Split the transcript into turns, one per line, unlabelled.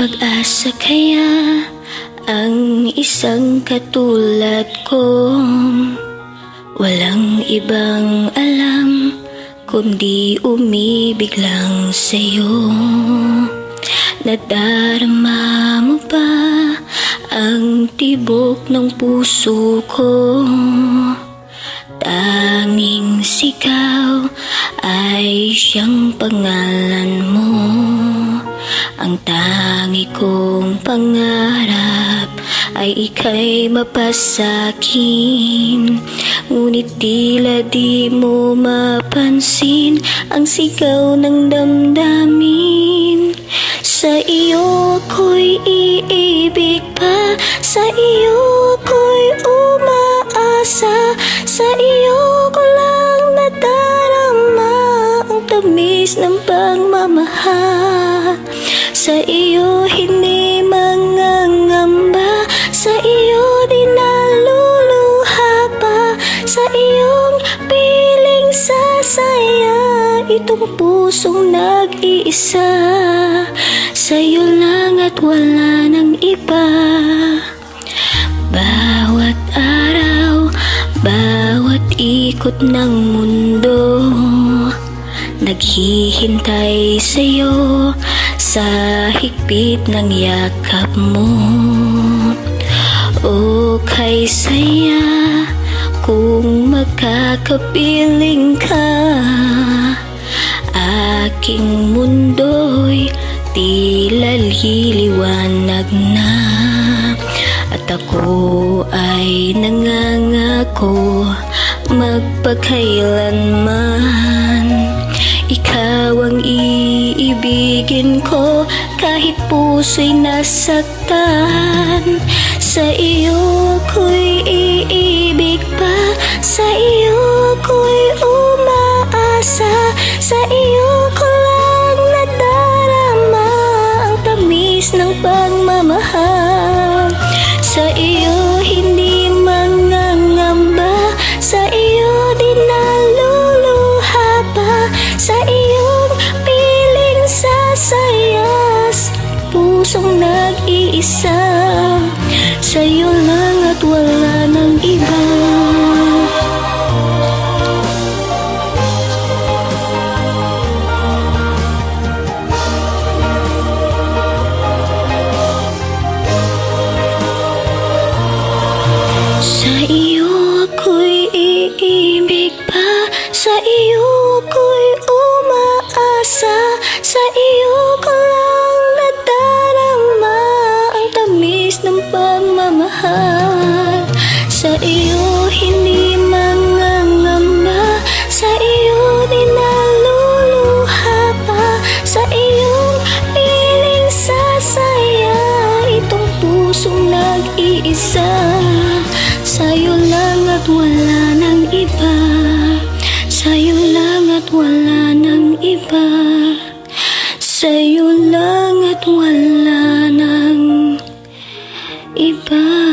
Mag-asa kaya ang isang katulad ko? Walang ibang alam kundi umibig lang sa'yo. Nadarama mo ba ang tibok ng puso ko? Tanging sigaw ay siyang pangalan mo. Ang tangi kong pangarap ay ika'y mapasakin. Ngunit tila di mo mapansin ang sigaw ng damdamin. Sa iyo ko'y iibig pa, sa iyo ko'y umaasa, sa iyo ko lang nadarama ang tamis ng pagmamahal. Sa iyo hindi mangangamba, sa iyo di naluluha pa, sa iyong piling sasaya itong pusong nag-iisa. Sa'yo lang at wala nang iba. Bawat araw, bawat ikot ng mundo, naghihintay sa'yo sa higpit ng yakap mo. O kay saya kung magkakapiling ka, aking mundo'y tila liliwanag na. At ako ay nangangako magpakailanman ikaw ang iibigin ko kahit puso'y nasaktan. Sa iyo ko'y iibig pa, sa iyo ko'y umaasa, sa iyo ko lang nadarama ang tamis ng pagmamahal. Sa iyo hindi mangangamba, sa iyo di naluluha pa, sa iyong piling sasayas pusong nag-iisa. Sa'yo lang at wala nang iba. Sa iyo ako'y iibig pa, sa iyo ako'y umaasa, sa iyo ko lang nadarama ang tamis ng pagmamahal. Sa iyo hindi mangangamba, sa iyo di naluluha pa, sa iyong piling sasaya itong pusong nag-iisa. Sa'yo lang at wala nang iba, sa'yo lang at wala nang iba, sa'yo lang at wala nang iba.